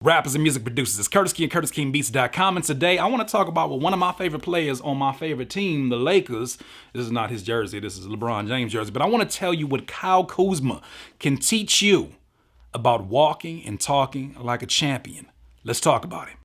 Rappers and music producers, it's Curtis Key and CurtisKingBeats.com, and today I want to talk about what one of my favorite players on my favorite team, the Lakers. This is not his jersey, this is LeBron James' jersey, but I want to tell you what Kyle Kuzma can teach you about walking and talking like a champion. Let's talk about it.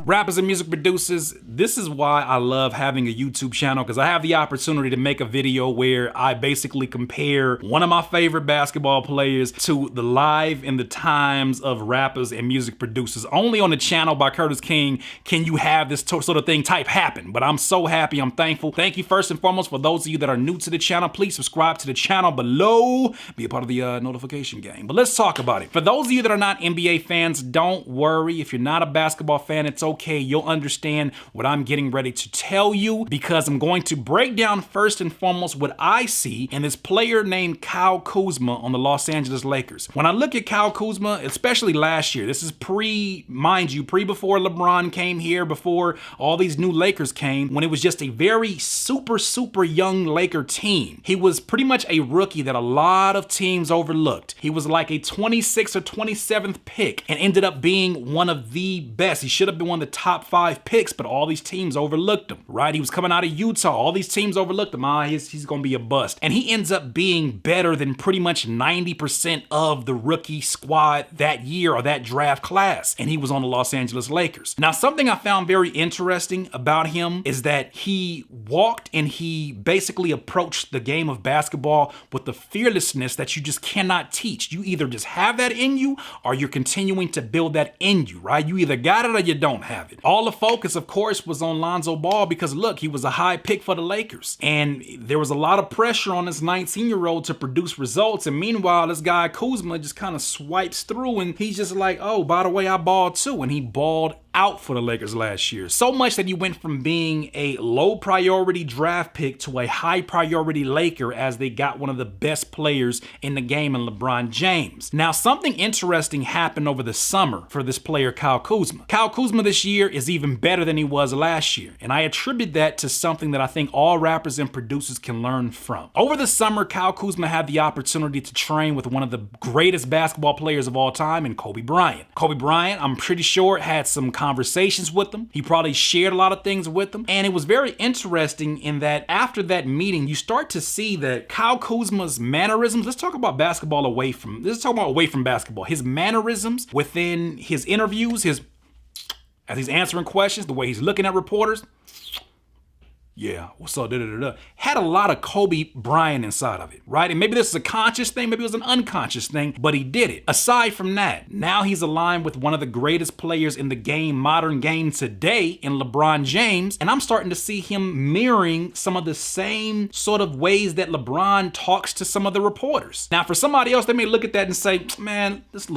Rappers and music producers, this is why I love having a YouTube channel, because I have the opportunity to make a video where I basically compare one of my favorite basketball players to the live and the times of rappers and music producers. Only on the channel by Curtis King can you have this sort of thing type happen, but I'm so happy, I'm thankful. Thank you first and foremost for those of you that are new to the channel. Please subscribe to the channel below, be a part of the notification game. But let's talk about it. For those of you that are not NBA fans, don't worry. If you're not a basketball fan, it's okay. You'll understand what I'm getting ready to tell you, because I'm going to break down first and foremost what I see in this player named Kyle Kuzma on the Los Angeles Lakers. When I look at Kyle Kuzma, especially last year, this is mind you, before LeBron came here, before all these new Lakers came, when it was just a very super young Laker team. He was pretty much a rookie that a lot of teams overlooked. He was like a 26th or 27th pick and ended up being one of the best. He should have been one of the top 5 picks, but all these teams overlooked him, right? He was coming out of Utah. All these teams overlooked him. He's going to be a bust. And he ends up being better than pretty much 90% of the rookie squad that year or that draft class. And he was on the Los Angeles Lakers. Now, something I found very interesting about him is that he walked and he basically approached the game of basketball with the fearlessness that you just cannot teach. You either just have that in you or you're continuing to build that in you, right? You either got it or you don't have it. All the focus, of course, was on Lonzo Ball because, look, he was a high pick for the Lakers. And there was a lot of pressure on this 19-year-old to produce results. And meanwhile, this guy Kuzma just kind of swipes through and he's just like, oh, by the way, I balled too. And he balled out for the Lakers last year. So much that he went from being a low priority draft pick to a high priority Laker as they got one of the best players in the game in LeBron James. Now, something interesting happened over the summer for this player, Kyle Kuzma. Kyle Kuzma this year is even better than he was last year. And I attribute that to something that I think all rappers and producers can learn from. Over the summer, Kyle Kuzma had the opportunity to train with one of the greatest basketball players of all time in Kobe Bryant. Kobe Bryant, I'm pretty sure, had some conversations with him. He probably shared a lot of things with him. And it was very interesting in that after that meeting, you start to see that Kyle Kuzma's mannerisms, let's talk about away from basketball. His mannerisms within his interviews, as he's answering questions, the way he's looking at reporters. Yeah, what's up, had a lot of Kobe Bryant inside of it, right? And maybe this is a conscious thing, maybe it was an unconscious thing, but he did it. Aside from that, now he's aligned with one of the greatest players in the game, modern game today, in LeBron James, and I'm starting to see him mirroring some of the same sort of ways that LeBron talks to some of the reporters. Now, for somebody else, they may look at that and say, man, this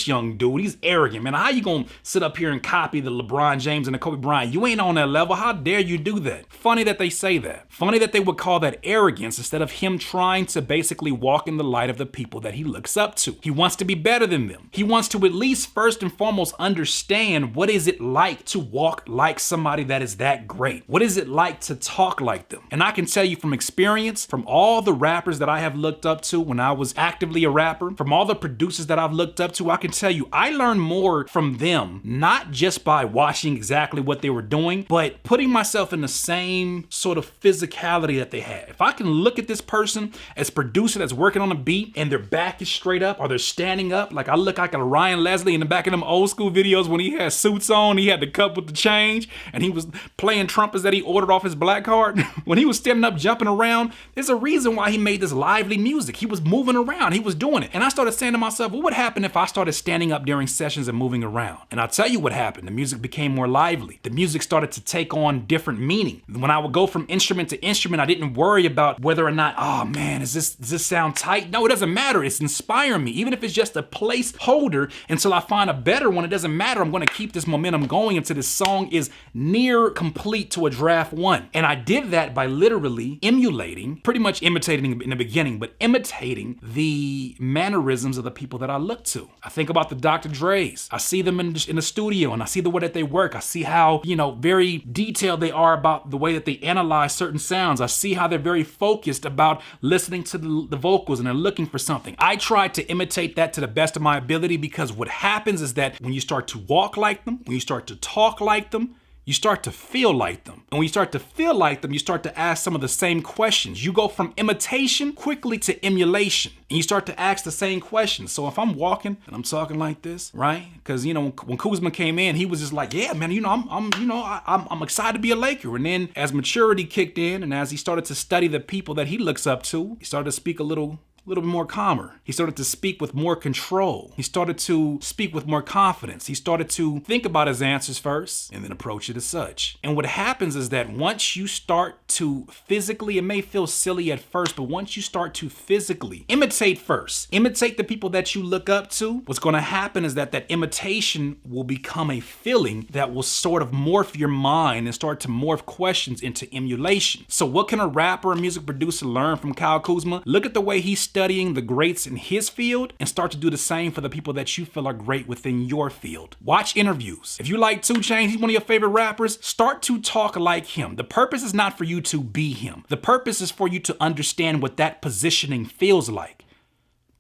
young dude, he's arrogant, man. How you gonna sit up here and copy the LeBron James and the Kobe Bryant? You ain't on that level. How dare you do that? Funny that they say that. Funny that they would call that arrogance instead of him trying to basically walk in the light of the people that he looks up to. He wants to be better than them. He wants to at least first and foremost understand what is it like to walk like somebody that is that great. What is it like to talk like them? And I can tell you from experience, from all the rappers that I have looked up to when I was actively a rapper, from all the producers that I've looked up to, I can tell you I learned more from them, not just by watching exactly what they were doing, but putting myself in the same sort of physicality that they have. If I can look at this person as producer that's working on a beat and their back is straight up or they're standing up, like I look like a Ryan Leslie in the back of them old school videos when he had suits on, he had the cup with the change, and he was playing trumpets that he ordered off his black card. When he was standing up, jumping around, there's a reason why he made this lively music. He was moving around, he was doing it. And I started saying to myself, what would happen if I started standing up during sessions and moving around? And I'll tell you what happened. The music became more lively. The music started to take on different meaning. When I would go from instrument to instrument. I didn't worry about whether or not, oh man, does this sound tight? No, it doesn't matter. It's inspiring me. Even if it's just a placeholder until I find a better one, it doesn't matter. I'm gonna keep this momentum going until this song is near complete to a draft one. And I did that by literally emulating, pretty much imitating in the beginning, but imitating the mannerisms of the people that I look to. I think about the Dr. Dre's. I see them in the studio and I see the way that they work. I see how, very detailed they are about the way that they analyze certain sounds. I see how they're very focused about listening to the vocals and they're looking for something. I try to imitate that to the best of my ability, because what happens is that when you start to walk like them, when you start to talk like them, you start to feel like them. And when you start to feel like them, you start to ask some of the same questions. You go from imitation quickly to emulation, and you start to ask the same questions. So if I'm walking and I'm talking like this, right? Because when Kuzma came in, he was just like, yeah, man, I'm excited to be a Laker. And then as maturity kicked in, and as he started to study the people that he looks up to, he started to speak a little bit more calmer. He started to speak with more control. He started to speak with more confidence. He started to think about his answers first and then approach it as such. And what happens is that once you start to physically, it may feel silly at first, but once you start to physically imitate first, imitate the people that you look up to, what's going to happen is that imitation will become a feeling that will sort of morph your mind and start to morph questions into emulation. So what can a rapper or music producer learn from Kyle Kuzma? Look at the way he's studying the greats in his field and start to do the same for the people that you feel are great within your field. Watch interviews. If you like 2 Chainz, he's one of your favorite rappers, start to talk like him. The purpose is not for you to be him. The purpose is for you to understand what that positioning feels like.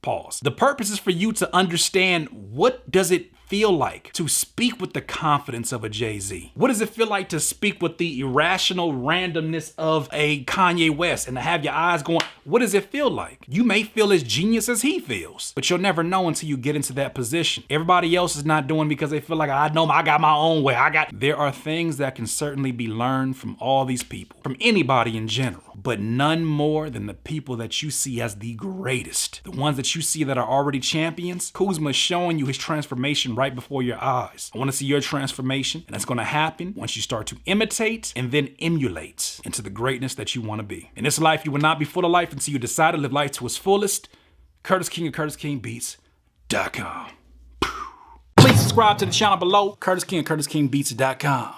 Pause. The purpose is for you to understand, what does it feel like to speak with the confidence of a Jay-Z? What does it feel like to speak with the irrational randomness of a Kanye West and to have your eyes going? What does it feel like? You may feel as genius as he feels, but you'll never know until you get into that position. Everybody else is not doing because they feel like, I know I got my own way. There are things that can certainly be learned from all these people, from anybody in general, but none more than the people that you see as the greatest. The ones that you see that are already champions. Kuzma is showing you his transformation right before your eyes. I want to see your transformation, and that's going to happen once you start to imitate and then emulate into the greatness that you want to be. In this life, you will not be full of life until you decide to live life to its fullest. Curtis King of CurtisKingBeats.com. Please subscribe to the channel below, Curtis King of CurtisKingBeats.com.